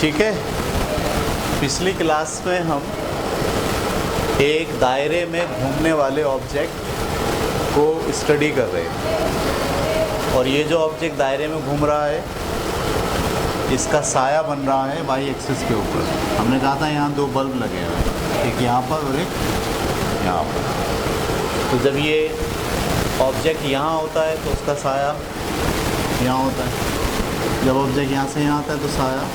ठीक है, पिछली क्लास में हम एक दायरे में घूमने वाले ऑब्जेक्ट को स्टडी कर रहे हैं और ये जो ऑब्जेक्ट दायरे में घूम रहा है इसका साया बन रहा है वाई एक्सिस के ऊपर। हमने कहा था यहाँ दो बल्ब लगे हुए हैं, एक यहाँ पर और एक यहाँ पर। तो जब ये ऑब्जेक्ट यहाँ होता है तो उसका साया यहाँ होता है, जब ऑब्जेक्ट यहाँ से यहाँ आता है तो साया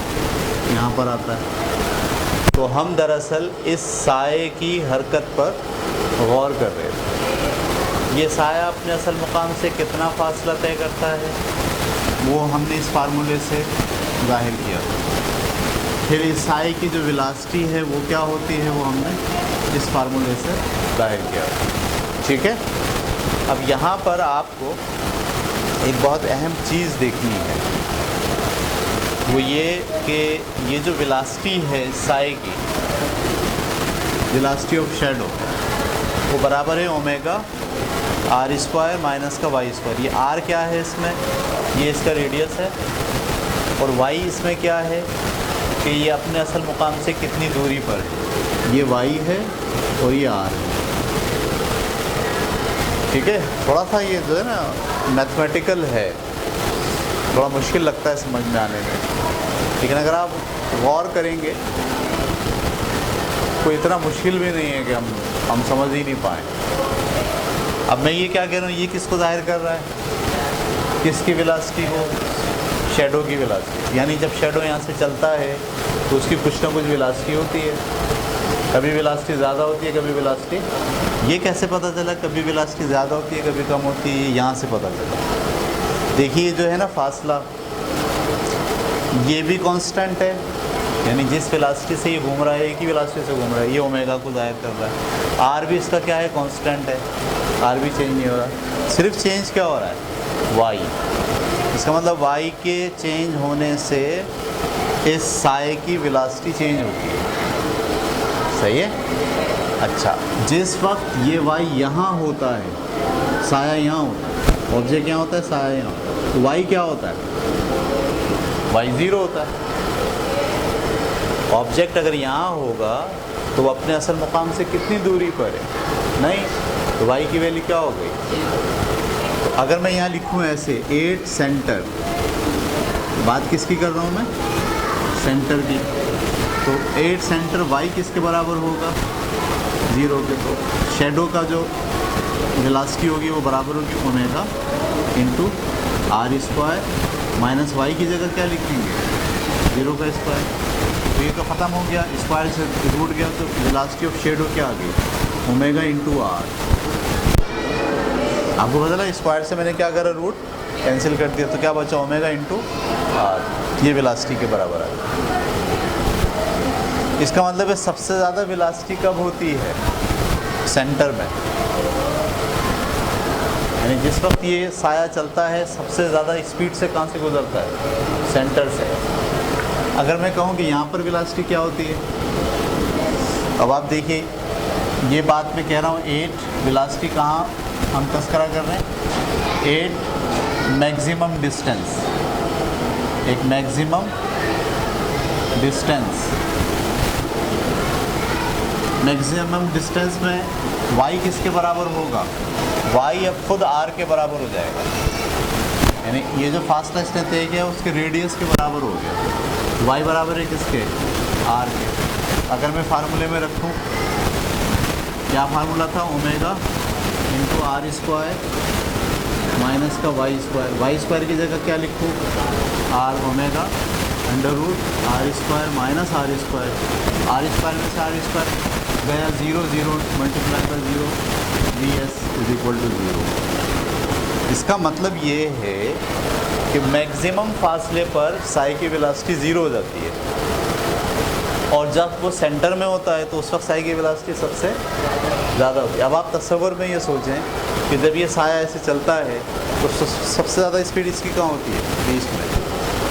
यहाँ पर आता है। तो हम दरअसल इस साये की हरकत पर गौर कर रहे थे। ये साया अपने असल मुकाम से कितना फासला तय करता है वो हमने इस फार्मूले से ज़ाहिर किया। फिर इस साये की जो वेलोसिटी है वो क्या होती है वो हमने इस फार्मूले से ज़ाहिर किया। ठीक है, अब यहाँ पर आपको एक बहुत अहम चीज़ देखनी है, वो ये कि ये जो वेलोसिटी है साये की, वेलोसिटी ऑफ शैडो, वो बराबर है ओमेगा आर स्क्वायर माइनस का वाई स्क्वायर। ये आर क्या है इसमें, ये इसका रेडियस है, और वाई इसमें क्या है कि ये अपने असल मुकाम से कितनी दूरी पर है। ये वाई है और ये आर है। ठीक है, थोड़ा सा ये जो है ना मैथमेटिकल है, थोड़ा मुश्किल लगता है समझ में आने में, लेकिन अगर आप गौर करेंगे तो इतना मुश्किल भी नहीं है कि हम समझ ही नहीं पाएँ। अब मैं ये क्या कह रहा हूँ, ये किसको जाहिर कर रहा है, किसकी वेलोसिटी को, शैडो की वेलोसिटी। यानी जब शैडो यहाँ से चलता है तो उसकी कुछ ना कुछ वेलोसिटी होती है, कभी वेलोसिटी ज़्यादा होती है कभी वेलोसिटी, ये कैसे पता चला कभी वेलोसिटी ज़्यादा होती है कभी कम होती है, यहाँ से पता चला। देखिए जो है ना फासला, ये भी कांस्टेंट है, यानी जिस वेलोसिटी से ये घूम रहा है एक ही वेलोसिटी से घूम रहा है, ये ओमेगा को ज़ाहिर कर रहा है। आर भी इसका क्या है, कांस्टेंट है, आर भी चेंज नहीं हो रहा, सिर्फ चेंज क्या हो रहा है, वाई। इसका मतलब वाई के चेंज होने से इस साये की वेलोसिटी चेंज होती है। सही है। अच्छा, जिस वक्त ये वाई यहाँ होता है साया यहाँ होता है, ऑब्जेक्ट यहाँ होता है साया यहाँ होता है, तो वाई क्या होता है, वाई ज़ीरो होता है। ऑब्जेक्ट अगर यहाँ होगा तो वो अपने असल मुकाम से कितनी दूरी पर है, नहीं, तो वाई की वैल्यू क्या हो गई। तो अगर मैं यहाँ लिखूँ ऐसे 8 सेंटर, बात किसकी कर रहा हूँ मैं, सेंटर की, तो 8 सेंटर वाई किसके बराबर होगा, 0 के। तो शैडो का जो वेलोसिटी होगी वो बराबर होगी omega into R square minus Y की जगह क्या लिखेंगे, 0 का स्क्वायर। तो ये तो ख़त्म हो गया, स्क्वायर से रूट गया, तो वेलोसिटी ऑफ शैडो क्या आ गई, ओमेगा इंटू आर। आपको पता चला स्क्वायर से मैंने क्या करा, रूट कैंसिल कर दिया, तो क्या बचा, ओमेगा इंटू आर। ये वेलोसिटी के बराबर है। इसका मतलब है सबसे ज़्यादा वेलोसिटी कब होती है, सेंटर में, यानी जिस वक्त ये साया चलता है सबसे ज़्यादा स्पीड से कहाँ से गुजरता है, सेंटर से। अगर मैं कहूँ कि यहाँ पर वेलोसिटी क्या होती है, अब आप देखिए ये बात मैं कह रहा हूँ 8 वेलोसिटी कहाँ हम तस्करा कर रहे हैं, 8 मैक्सिमम डिस्टेंस, एक मैक्सिमम डिस्टेंस, मैक्सिमम डिस्टेंस में y किसके बराबर होगा, y अब खुद r के बराबर हो जाएगा, यानी ये जो फासला इसने तय किया उसके रेडियस के बराबर हो गया। y बराबर है किसके, r के। अगर मैं फार्मूले में रखूँ, क्या फार्मूला था, omega into R square minus का वाई स्क्वायर। वाई स्क्वायर की जगह क्या लिखूँ, R omega under root R square minus R square. R square में से आर स्क्वायर गया 0, 0 multiply by 0, V S is equal to 0। इसका मतलब ये है कि मैक्सिमम फासले पर साई की वेलोसिटी 0 हो जाती है, और जब वो सेंटर में होता है तो उस वक्त साई की वेलोसिटी सबसे ज़्यादा होती है। अब आप तस्वर में ये सोचें कि जब ये साया ऐसे चलता है तो सबसे ज़्यादा स्पीड इसकी कहाँ होती है, बीच में,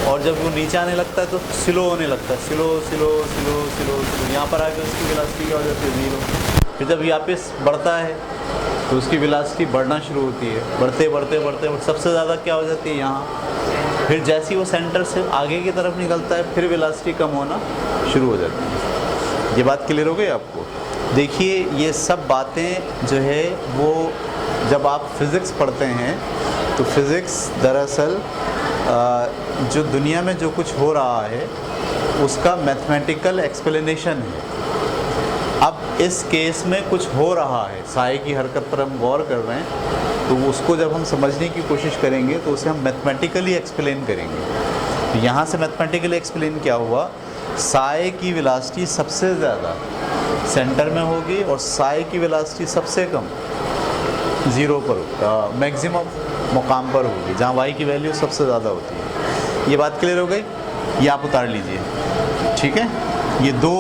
और जब वो नीचे आने लगता है तो स्लो होने लगता है, slow slow slow slow slow, यहाँ पर आकर उसकी वेलोसिटी क्या हो जाती है, 0। फिर जब वापस बढ़ता है तो उसकी वेलोसिटी बढ़ना शुरू होती है, बढ़ते बढ़ते बढ़ते सबसे ज़्यादा क्या हो जाती है यहाँ फिर जैसे ही वो सेंटर से आगे की तरफ निकलता है फिर वेलोसिटी कम होना शुरू हो जाती है। ये बात क्लियर हो गई आपको? देखिए ये सब बातें जो है वो जब आप फिज़िक्स पढ़ते हैं तो फिज़िक्स दरअसल जो दुनिया में जो कुछ हो रहा है उसका मैथमेटिकल एक्सप्लेनेशन है। अब इस केस में कुछ हो रहा है, साए की हरकत पर हम गौर कर रहे हैं, तो उसको जब हम समझने की कोशिश करेंगे तो उसे हम मैथमेटिकली एक्सप्लेन करेंगे। तो यहाँ से मैथमेटिकली एक्सप्लेन क्या हुआ, साए की वेलोसिटी सबसे ज़्यादा सेंटर में होगी और साए की वेलोसिटी सबसे कम ज़ीरो पर मैक्सिमम मुकाम पर होगी जहाँ वाई की वैल्यू सबसे ज़्यादा होती है। ये बात क्लियर हो गई? ये आप उतार लीजिए, ठीक है। ये दो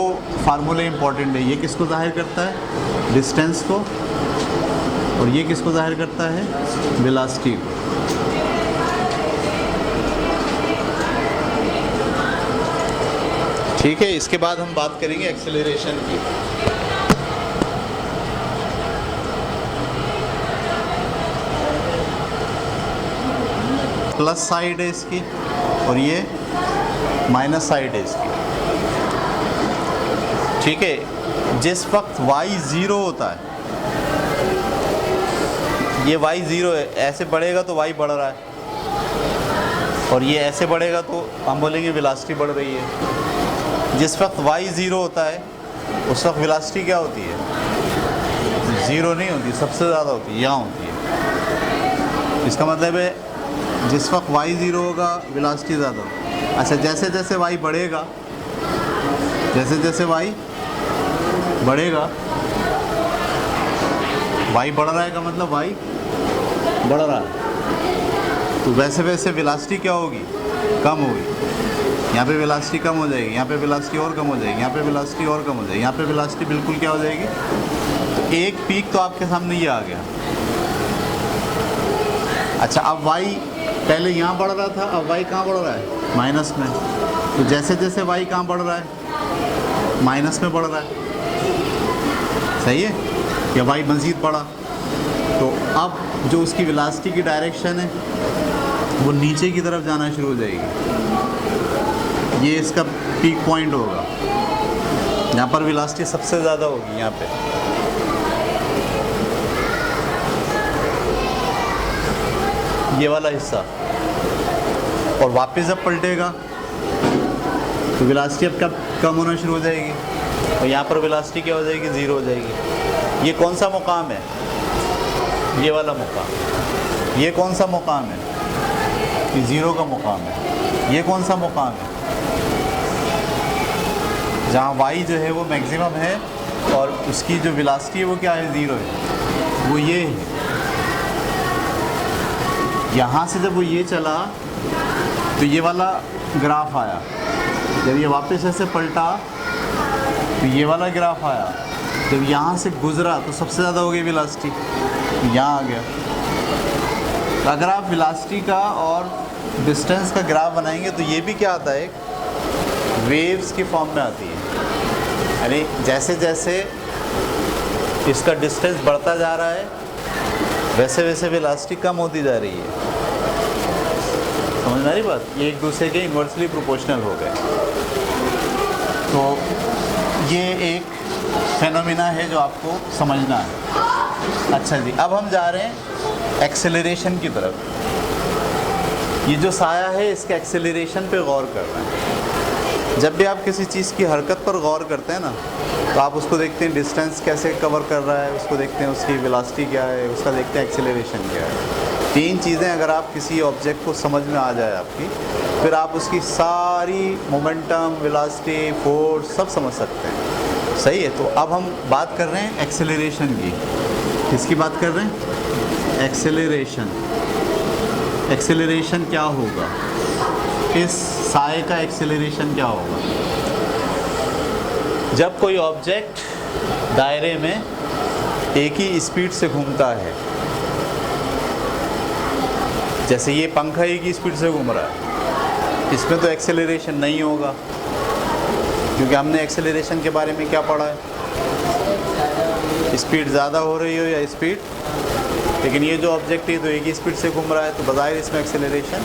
फार्मूले इंपॉर्टेंट है। ये किसको ज़ाहिर करता है? डिस्टेंस को। और ये किसको ज़ाहिर करता है? वेलोसिटी को। ठीक है, इसके बाद हम बात करेंगे एक्सेलरेशन की। प्लस साइड है इसकी और ये माइनस साइड है इसकी, ठीक है। जिस वक्त y 0 होता है, ये y 0 है, ऐसे बढ़ेगा तो y बढ़ रहा है और ये ऐसे बढ़ेगा तो हम बोलेंगे वेलोसिटी बढ़ रही है। जिस वक्त y 0 होता है उस वक्त वेलोसिटी क्या होती है? 0 नहीं होती, सबसे ज़्यादा होती है, यहाँ होती है। इसका मतलब है जिस वक्त y 0 होगा वेलोसिटी ज़्यादा होगी। अच्छा, जैसे जैसे y बढ़ेगा, जैसे जैसे y बढ़ेगा, y बढ़ रहा है का मतलब y बढ़ रहा है, तो वैसे वैसे वेलोसिटी क्या होगी? कम होगी। यहाँ पे वेलोसिटी कम हो जाएगी, यहाँ पे वेलोसिटी और कम हो जाएगी, यहाँ पे वेलोसिटी और कम हो जाएगी, यहाँ पे वेलोसिटी बिल्कुल क्या हो जाएगी? तो एक पीक तो आपके सामने ये आ गया। अच्छा, अब y पहले यहाँ बढ़ रहा था, अब y कहाँ बढ़ रहा है? माइनस में। तो जैसे जैसे y कहाँ बढ़ रहा है? माइनस में बढ़ रहा है, सही है? या y मज़ीद बढ़ा, तो अब जो उसकी वेलोसिटी की डायरेक्शन है वो नीचे की तरफ जाना शुरू हो जाएगी। ये इसका पीक पॉइंट होगा, यहाँ पर वेलोसिटी सबसे ज़्यादा होगी यहाँ पे। ये वाला हिस्सा, और वापस जब पलटेगा तो वेलोसिटी अब कब कम होना शुरू हो जाएगी और यहाँ पर वेलोसिटी क्या हो जाएगी? 0 हो जाएगी। ये कौन सा मुकाम है? ये वाला मुकाम। ये कौन सा मुकाम है? ये 0 का मुकाम है। ये कौन सा मुकाम है? जहाँ y जो है वो मैक्सिमम है और उसकी जो वेलोसिटी है वो क्या है? 0 है। वो ये है। यहाँ से जब वो ये चला तो ये वाला ग्राफ आया, जब ये वापस ऐसे पलटा तो ये वाला ग्राफ आया, जब यहाँ से गुजरा तो सबसे ज़्यादा हो गई वेलोसिटी, यहाँ आ गया। तो अगर आप वेलोसिटी का और डिस्टेंस का ग्राफ बनाएंगे तो ये भी क्या आता है? वेव्स की फॉर्म में आती है। यानी जैसे जैसे इसका डिस्टेंस बढ़ता जा रहा है वैसे वैसे वेलोसिटी कम होती जा रही है। समझ में आ रही बात? ये एक दूसरे के इन्वर्सली प्रोपोर्शनल हो गए। तो ये एक फेनोमेना है जो आपको समझना है। अच्छा जी, अब हम जा रहे हैं एक्सेलरेशन की तरफ। ये जो साया है इसके एक्सेलरेशन पे गौर कर रहे हैं। जब भी आप किसी चीज़ की हरकत पर गौर करते हैं ना, तो आप उसको देखते हैं डिस्टेंस कैसे कवर कर रहा है, उसको देखते हैं उसकी वेलोसिटी क्या है, उसका देखते हैं एक्सेलरेशन क्या है। 3 चीज़ें अगर आप किसी ऑब्जेक्ट को समझ में आ जाए आपकी, फिर आप उसकी सारी मोमेंटम, वेलोसिटी, फोर्स सब समझ सकते हैं। सही है? तो अब हम बात कर रहे हैं एक्सेलरेशन की। किसकी बात कर रहे हैं? एक्सेलरेशन। एक्सेलरेशन क्या होगा? इस साए का एक्सेलरेशन क्या होगा? जब कोई ऑब्जेक्ट दायरे में एक ही स्पीड से घूमता है, जैसे ये पंखा एक ही स्पीड से घूम रहा है, इसमें तो एक्सेलरेशन नहीं होगा, क्योंकि हमने एक्सेलरेशन के बारे में क्या पढ़ा है? स्पीड ज़्यादा हो रही हो या स्पीड, लेकिन ये जो ऑब्जेक्ट है तो एक ही स्पीड से घूम रहा है, तो बज़ाहिर इसमें एक्सेलरेशन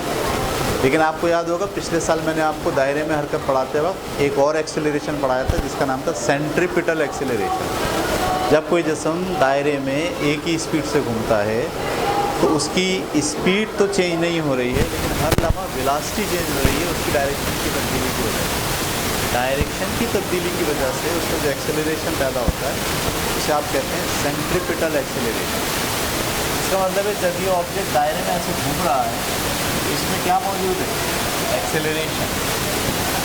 लेकिन आपको याद होगा पिछले साल मैंने आपको दायरे में हरकत पढ़ाते वक्त एक और एक्सेलरेशन पढ़ाया था जिसका नाम था सेंट्रीपिटल एक्सेलरेशन। जब कोई जिस्म दायरे में एक ही स्पीड से घूमता है तो उसकी स्पीड तो चेंज नहीं हो रही है, लेकिन हर लम्हा वेलोसिटी चेंज हो रही है उसकी डायरेक्शन की तब्दीली की वजह से। डायरेक्शन की तब्दीली की वजह से उसमें जो एक्सेलरेशन पैदा होता है उसे आप कहते हैं सेंट्रीपिटल एक्सेलरेशन। इसका मतलब है जब ये ऑब्जेक्ट दायरे में ऐसे घूम रहा है तो इसमें क्या मौजूद है? एक्सेलरेशन।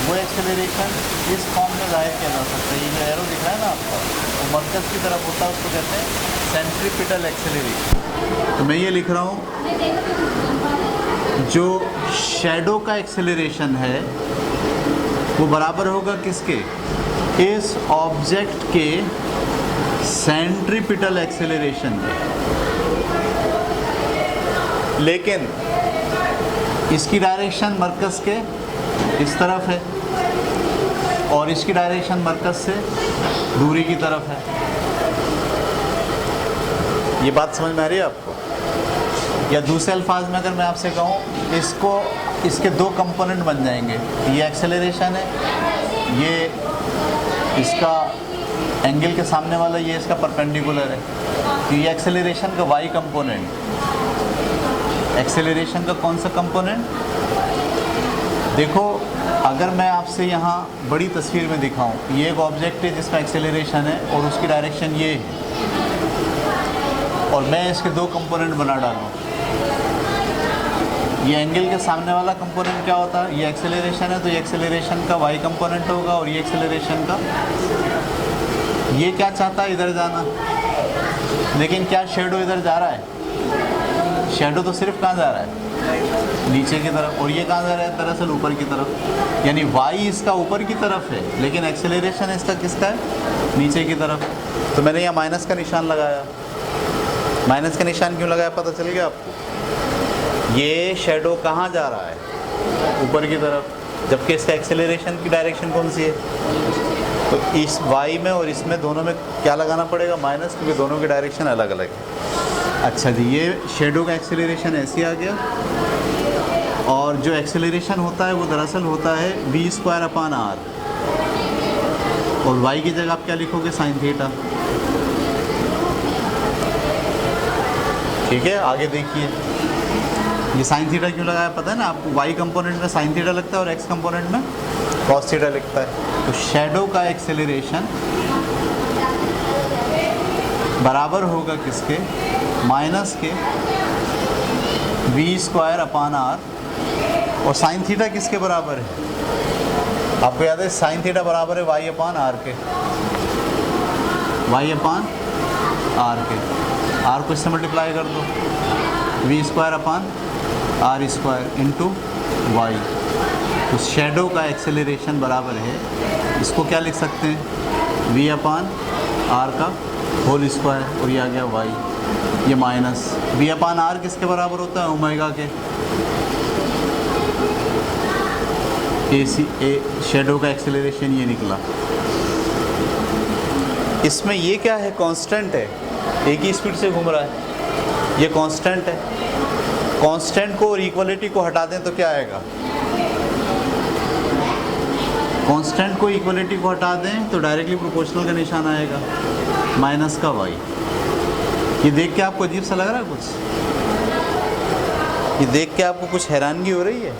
वो एक्सेलरेशन इस फॉर्म में जाहिर किया जा सकता है। ये जो एरो दिख रहा है ना आपका, वो मरकज़ की तरफ होता है, उसको कहते हैं सेंट्रीपिटल एक्सेलरेशन। तो मैं ये लिख रहा हूँ, जो शैडो का एक्सेलरेशन है वो बराबर होगा किसके? इस ऑब्जेक्ट के सेंट्रीपिटल एक्सेलरेशन के। लेकिन इसकी डायरेक्शन मरकज़ के इस तरफ है और इसकी डायरेक्शन मरकज़ से दूरी की तरफ है। ये बात समझ में आ रही है आपको? या दूसरे अल्फाज में अगर मैं आपसे कहूँ, इसके दो कंपोनेंट बन जाएंगे। ये एक्सेलरेशन है, ये इसका एंगल के सामने वाला, ये इसका परपेंडिकुलर है। तो ये एक्सेलरेशन का वाई कंपोनेंट, एक्सेलरेशन का कौन सा कंपोनेंट? देखो, अगर मैं आपसे यहाँ बड़ी तस्वीर में दिखाऊं, ये एक ऑब्जेक्ट है जिसमें एक्सेलरेशन है और उसकी डायरेक्शन ये है, और मैं इसके दो कंपोनेंट बना डालूँ। ये एंगल के सामने वाला कंपोनेंट क्या होता है? ये एक्सेलरेशन है, तो ये एक्सेलरेशन का वाई कंपोनेंट होगा, और ये एक्सेलरेशन का, ये क्या चाहता है? इधर जाना। लेकिन क्या शेडो इधर जा रहा है? शेडो तो सिर्फ कहाँ जा रहा है? नीचे की तरफ। और ये कहाँ जा रहा है? दरअसल ऊपर की तरफ। यानी वाई इसका ऊपर की तरफ है, लेकिन एक्सेलरेशन इसका किसका है? नीचे की तरफ। तो मैंने यहाँ माइनस का निशान लगाया। माइनस का निशान क्यों लगाया पता चल गया आपको? ये शेडो कहाँ जा रहा है? ऊपर की तरफ, जबकि इसका एक्सेलरेशन की डायरेक्शन कौन सी है? तो इस वाई में और इसमें दोनों में क्या लगाना पड़ेगा? माइनस, क्योंकि दोनों की डायरेक्शन अलग अलग है। अच्छा जी, ये शेडो का एक्सेलरेशन ऐसे आ गया, और जो एक्सेलरेशन होता है वो दरअसल होता है v²/r, और y की जगह आप क्या लिखोगे? sin theta. ठीक है, आगे देखिए, ये sin थीटा क्यों लगाया पता है ना आपको? y कंपोनेंट में sin थीटा लगता है और x कंपोनेंट में cos थीटा लगता है। तो शेडो का एक्सेलरेशन बराबर होगा किसके? माइनस के v²/r, और sin थीटा किसके बराबर है? आपको याद है sin थीटा बराबर है y/r के, y/r के। r को इससे मल्टीप्लाई कर दो, v²/r² इंटू y। तो शेडो का एक्सेलरेशन बराबर है, इसको क्या लिख सकते हैं? v/r का होल स्क्वायर, और ये आ गया y, ये माइनस v/r किसके बराबर होता है? ओमेगा के। शेडो का एक्सेलरेशन ये निकला। इसमें ये क्या है? कांस्टेंट है, एक ही स्पीड से घूम रहा है, ये कांस्टेंट है। कांस्टेंट को और इक्वलिटी को हटा दें तो क्या आएगा? कांस्टेंट को इक्वलिटी को हटा दें तो डायरेक्टली प्रोपोर्शनल का निशान आएगा, माइनस का y। ये देख के आपको अजीब सा लग रहा है कुछ? ये देख के आपको कुछ हैरानगी हो रही है?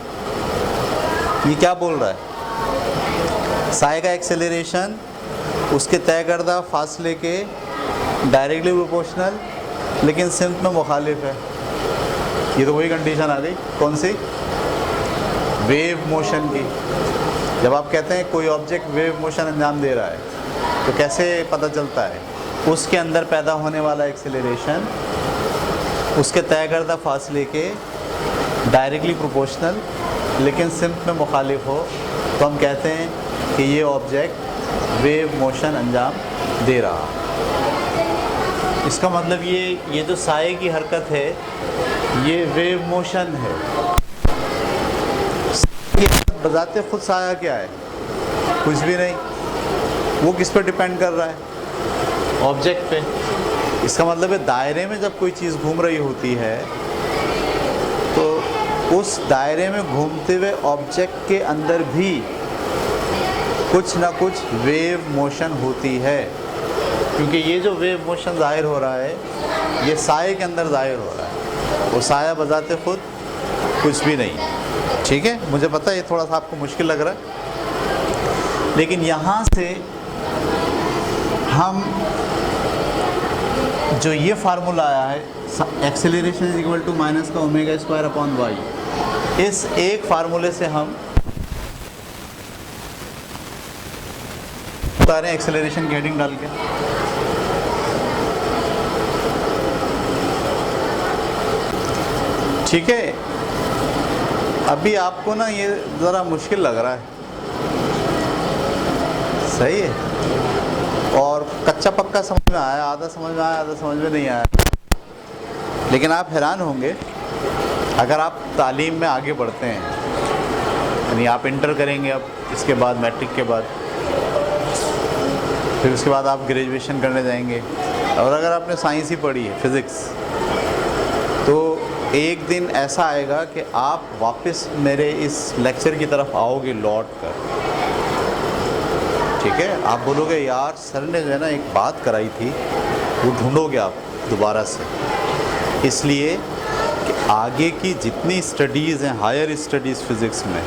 ये क्या बोल रहा है? साई का एक्सेलरेशन उसके तय करदा फासले के डायरेक्टली प्रोपोर्शनल, लेकिन सिम्त में मुखालिफ है। ये तो वही कंडीशन आ गई, कौन सी? वेव मोशन की। जब आप कहते हैं कोई ऑब्जेक्ट वेव मोशन अंजाम दे रहा है तो कैसे पता चलता है? उसके अंदर पैदा होने वाला एक्सेलरेशन उसके तय करदा फासले के डायरेक्टली प्रोपोर्शनल, लेकिन सिम्त में मुखालिफ हो, तो हम कहते हैं कि ये ऑब्जेक्ट वेव मोशन अंजाम दे रहा। इसका मतलब ये जो साए की हरकत है ये वेव मोशन है। बजाते खुद साया क्या है? कुछ भी नहीं। वो किस पर डिपेंड कर रहा है? ऑब्जेक्ट पे। इसका मतलब है दायरे में जब कोई चीज़ घूम रही होती है तो उस दायरे में घूमते हुए ऑब्जेक्ट के अंदर भी कुछ ना कुछ वेव मोशन होती है, क्योंकि ये जो वेव मोशन ज़ाहिर हो रहा है ये साए के अंदर ज़ाहिर हो रहा है, वो साया बजाते खुद कुछ भी नहीं है। ठीक है, मुझे पता है ये थोड़ा सा आपको मुश्किल लग रहा है, लेकिन यहाँ से हम जो ये फार्मूला आया है acceleration is equal to minus का ओमेगा स्क्वायर अपॉन वाई, इस एक फार्मूले से हम बता रहे हैं एक्सेलरेशन की हेडिंग डाल के। ठीक है, अभी आपको ना ये ज़रा मुश्किल लग रहा है, सही है, और कच्चा पक्का समझ में आया, आधा समझ में आया, आधा समझ में नहीं आया, लेकिन आप हैरान होंगे अगर आप तालीम में आगे बढ़ते हैं, यानी आप इंटर करेंगे अब, इसके बाद मैट्रिक के बाद, फिर उसके बाद आप ग्रेजुएशन करने जाएंगे, और अगर आपने साइंस ही पढ़ी है, फिज़िक्स, तो एक दिन ऐसा आएगा कि आप वापस मेरे इस लेक्चर की तरफ आओगे लौट कर। ठीक है, आप बोलोगे यार सर ने जो है ना एक बात कराई थी, वो ढूंढोगे आप दोबारा से, इसलिए कि आगे की जितनी स्टडीज़ हैं, हायर स्टडीज़ फ़िज़िक्स में,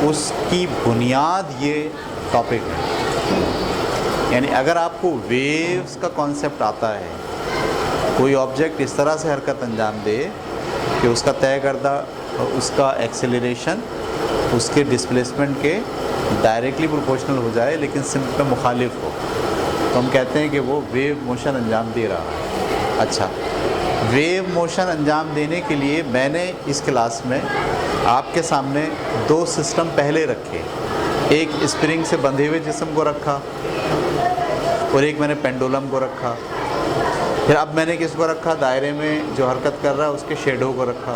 उसकी बुनियाद ये टॉपिक है। यानी अगर आपको वेव्स का कॉन्सेप्ट आता है, कोई ऑब्जेक्ट इस तरह से हरकत अंजाम दे कि उसका तय करदा उसका एक्सेलरेशन उसके डिस्प्लेसमेंट के डायरेक्टली प्रोपोर्शनल हो जाए, लेकिन सिम्पल मुखालिफ हो, तो हम कहते हैं कि वो वेव मोशन अंजाम दे रहा है। अच्छा, वेव मोशन अंजाम देने के लिए मैंने इस क्लास में आपके सामने दो सिस्टम पहले रखे, एक स्प्रिंग से बंधे हुए जिस्म को रखा और एक मैंने पेंडुलम को रखा। फिर अब मैंने किसको रखा, दायरे में जो हरकत कर रहा है उसके शेडो को रखा,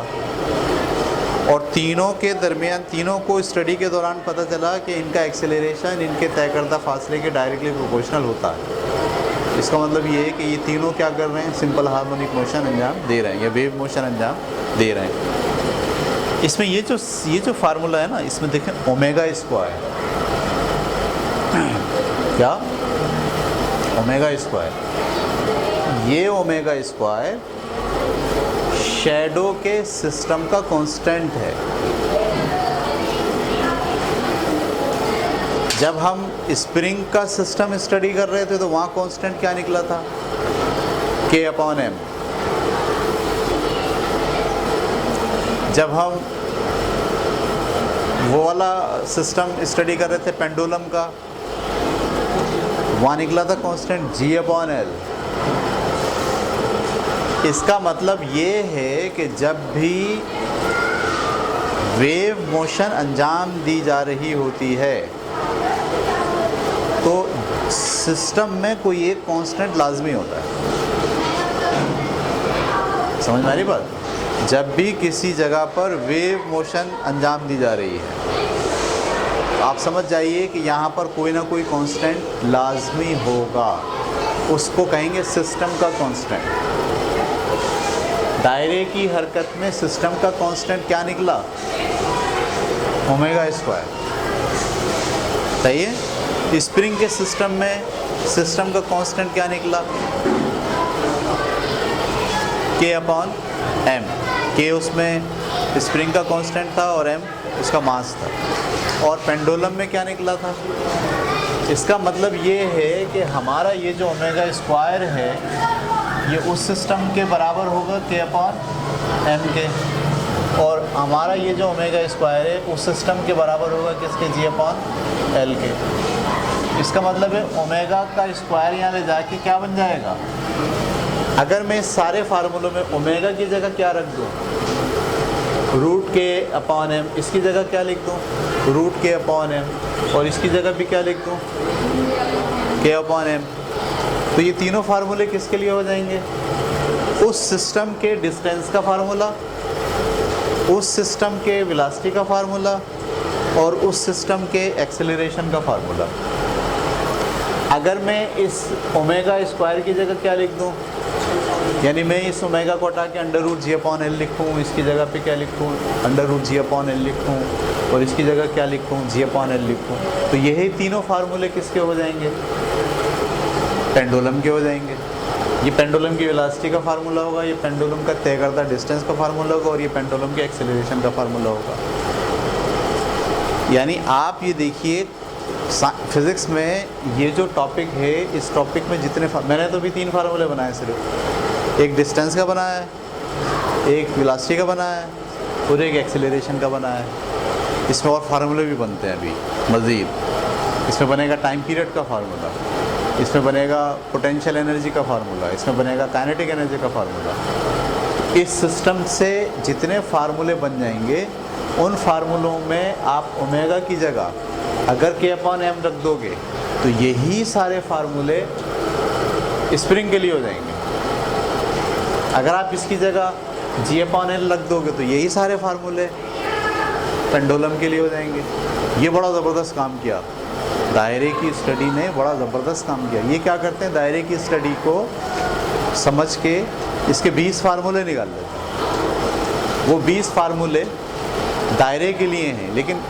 और तीनों के दरमियान, तीनों को स्टडी के दौरान पता चला कि इनका एक्सेलरेशन इनके तय करदा फासले के डायरेक्टली प्रोपोर्शनल होता है। इसका मतलब ये है कि ये तीनों क्या कर रहे हैं, सिंपल हार्मोनिक मोशन अंजाम दे रहे हैं या वेव मोशन अंजाम दे रहे हैं। इसमें ये जो फार्मूला है ना, इसमें देखें ओमेगा स्क्वायर, क्या ओमेगा स्क्वायर, ये ओमेगा स्क्वायर शैडो के सिस्टम का कांस्टेंट है। जब हम स्प्रिंग का सिस्टम स्टडी कर रहे थे तो वहाँ कांस्टेंट क्या निकला था, K अपॉन M। जब हम वो वाला सिस्टम स्टडी कर रहे थे पेंडुलम का, वहाँ निकला था कांस्टेंट G अपॉन L। इसका मतलब ये है कि जब भी वेव मोशन अंजाम दी जा रही होती है तो सिस्टम में कोई एक कांस्टेंट लाजमी होता है। समझ में आ रही बात? जब भी किसी जगह पर वेव मोशन अंजाम दी जा रही है, आप समझ जाइए कि यहाँ पर कोई ना कोई कांस्टेंट लाजमी होगा, उसको कहेंगे सिस्टम का कांस्टेंट। दायरे की हरकत में सिस्टम का कांस्टेंट क्या निकला, ओमेगा स्क्वायर, सही है। स्प्रिंग के सिस्टम में सिस्टम का कांस्टेंट क्या निकला, K अपॉन M। K उसमें स्प्रिंग का कांस्टेंट था और M उसका मास था। और पेंडुलम में क्या निकला था। इसका मतलब ये है कि हमारा ये जो ओमेगा स्क्वायर है ये उस सिस्टम के बराबर होगा K अपॉन M के, और हमारा ये जो ओमेगा स्क्वायर है उस सिस्टम के बराबर होगा किसके, G अपॉन L के। इसका मतलब है ओमेगा का स्क्वायर यहाँ ले जाके क्या बन जाएगा, अगर मैं इस सारे फार्मूलों में ओमेगा की जगह क्या रख दूँ, रूट K अपॉन M, इसकी जगह क्या लिख दूँ, रूट K अपॉन M, और इसकी जगह भी क्या लिख दूँ, K अपॉन M। तो ये तीनों फार्मूले किसके लिए हो जाएंगे, उस सिस्टम के डिस्टेंस का फार्मूला, उस सिस्टम के वेलोसिटी का फार्मूला और उस सिस्टम के एक्सेलरेशन का फार्मूला। अगर मैं इस ओमेगा स्क्वायर की जगह क्या लिख दूँ, यानी मैं इस ओमेगा को हटा के √g/L लिखूँ, इसकी जगह पे क्या लिखूँ, √g/L लिखूँ, और इसकी जगह क्या लिखूँ, g/L लिखूँ, तो यही तीनों फार्मूले किसके हो जाएंगे, पेंडुलम के हो जाएंगे। ये पेंडुलम की वेलोसिटी का फार्मूला होगा, ये पेंडुलम का तय करता डिस्टेंस का फार्मूला होगा, और ये पेंडुलम के एक्सेलरेशन का फार्मूला होगा। यानी आप ये देखिए फिज़िक्स में ये जो टॉपिक है, इस टॉपिक में जितने मैंने तो भी 3 फार्मूले बनाए सिर्फ, एक डिस्टेंस का बनाया है, एक वेलोसिटी का बनाया है, और एक एक्सेलरेशन का बनाया है। इसमें और फार्मूले भी बनते हैं अभी मज़ीद। इसमें बनेगा टाइम पीरियड का फार्मूला, इसमें बनेगा पोटेंशियल एनर्जी का फार्मूला, इसमें बनेगा काइनेटिक एनर्जी का फार्मूला। इस सिस्टम से जितने फार्मूले बन जाएंगे, उन फार्मूलों में आप ओमेगा की जगह अगर k/m रख दोगे तो यही सारे फार्मूले स्प्रिंग के लिए हो जाएंगे। अगर आप इसकी जगह g/L रख दोगे तो यही सारे फार्मूले पेंडुलम के लिए हो जाएंगे। ये बड़ा ज़बरदस्त काम किया दायरे की स्टडी ने, बड़ा ज़बरदस्त काम किया। ये क्या करते हैं, दायरे की स्टडी को समझ के इसके 20 फार्मूले निकाल लेते हैं। वो 20 फार्मूले दायरे के लिए हैं, लेकिन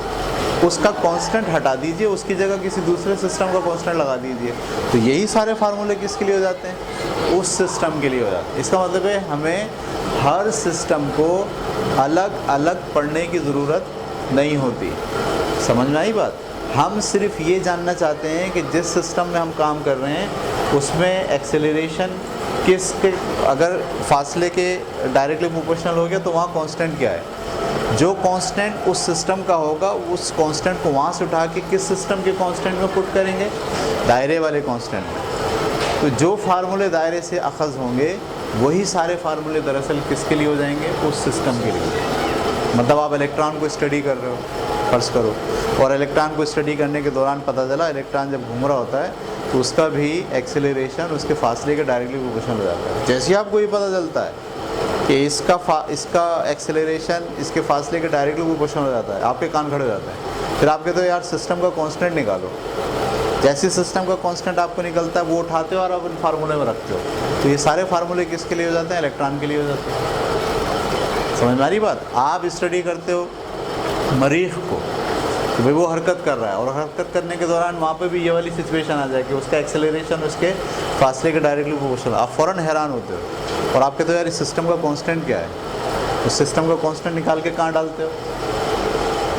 उसका कांस्टेंट हटा दीजिए, उसकी जगह किसी दूसरे सिस्टम का कांस्टेंट लगा दीजिए, तो यही सारे फार्मूले किसके लिए हो जाते हैं, उस सिस्टम के लिए हो जाते हैं। इसका मतलब है हमें हर सिस्टम को अलग अलग पढ़ने की ज़रूरत नहीं होती। समझ में आई बात? हम सिर्फ ये जानना चाहते हैं कि जिस सिस्टम में हम काम कर रहे हैं उसमें एक्सेलरेशन किसके, अगर फासले के डायरेक्टली प्रोपोर्शनल हो गया तो वहाँ कांस्टेंट क्या है। जो कांस्टेंट उस सिस्टम का होगा, उस कांस्टेंट को वहाँ से उठा के किस सिस्टम के कांस्टेंट में पुट करेंगे, दायरे वाले कांस्टेंट में। तो जो फार्मूले दायरे से अखज़ होंगे वही सारे फार्मूले दरअसल किसके लिए हो जाएंगे, उस सिस्टम के लिए। मतलब आप इलेक्ट्रॉन को स्टडी कर रहे हो, फर्ज करो, और इलेक्ट्रॉन को स्टडी करने के दौरान पता चला इलेक्ट्रॉन जब घूम रहा होता है तो उसका भी एक्सेलरेशन उसके फासले के डायरेक्टली प्रोपोर्शनल हो जाता है। जैसे ही आपको ये पता चलता है कि इसका एक्सेलरेशन इसके फासले के डायरेक्टली प्रोपोर्शनल हो जाता है, आपके कान खड़े हो जाते हैं। फिर आप कहते हो यार सिस्टम का कांस्टेंट निकालो। जैसे सिस्टम का कांस्टेंट आपको निकलता है वो उठाते हो और आप इन फार्मूले में रखते हो, तो ये सारे फार्मूले किसके लिए हो जाते हैं, इलेक्ट्रॉन के लिए हो जाते हैं। समझ में आ रही बात? आप स्टडी करते हो मरीख को कि भाई वो हरकत कर रहा है, और हरकत करने के दौरान वहाँ पे भी ये वाली सिचुएशन आ जाए कि उसका एक्सेलरेशन उसके फासले के डायरेक्टली प्रोपोर्शनल। आप फ़ौरन हैरान होते हो और आप कहते हो यार इस सिस्टम का कांस्टेंट क्या है। उस सिस्टम का कांस्टेंट निकाल के कहाँ डालते हो।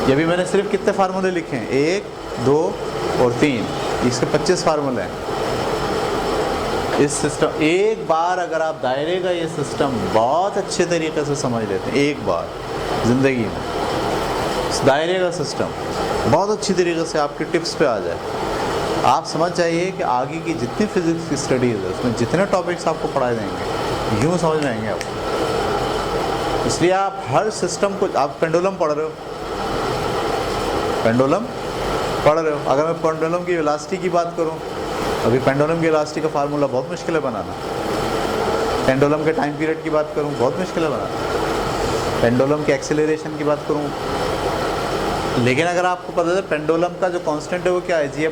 ये भी मैंने सिर्फ कितने फार्मूले लिखे हैं, 1, 2 और 3, इसके 25 फार्मूले हैं। इस सिस्टम एक बार अगर आप दायरे का ये सिस्टम बहुत अच्छे तरीके से समझ लेते हैं, एक बार ज़िंदगी में इस दायरे का सिस्टम बहुत अच्छी तरीके से आपके टिप्स पे आ जाए, आप समझ जाइए कि आगे की जितनी फिज़िक्स की स्टडीज़ है उसमें जितने टॉपिक्स आपको पढ़ाए जाएंगे यूँ समझ में आएंगे आपको। इसलिए आप हर सिस्टम को, आप पेंडुलम पढ़ रहे हो, पेंडुलम पढ़ रहे हो, अगर मैं पेंडुलम की वेलोसिटी की बात करूं, अभी पेंडुलम की वेलोसिटी का फार्मूला बहुत मुश्किल है बनाना। पेंडुलम के टाइम पीरियड की बात करूं, बहुत मुश्किल है बनाना। पेंडुलम के एक्सेलरेशन की बात करूं, लेकिन अगर आपको पता है पेंडुलम का जो कांस्टेंट है वो क्या है, g/,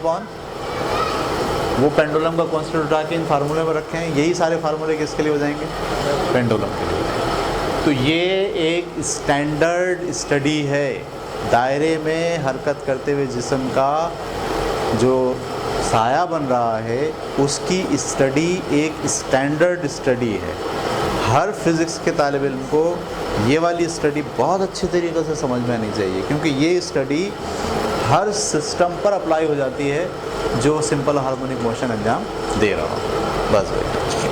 वो पेंडुलम का कांस्टेंट उठा के इन फार्मूले में रखे हैं, यही सारे फार्मूले किसके लिए हो जाएंगे, पेंडुलम के लिए। तो ये एक स्टैंडर्ड स्टडी है, दायरे में हरकत करते हुए जिस्म का जो साया बन रहा है उसकी स्टडी एक स्टैंडर्ड स्टडी है। हर फिज़िक्स के तालिब इल्म को ये वाली स्टडी बहुत अच्छे तरीके से समझ में आनी चाहिए, क्योंकि ये स्टडी हर सिस्टम पर अप्लाई हो जाती है जो सिंपल हार्मोनिक मोशन अंजाम दे रहा हो। बस भाई।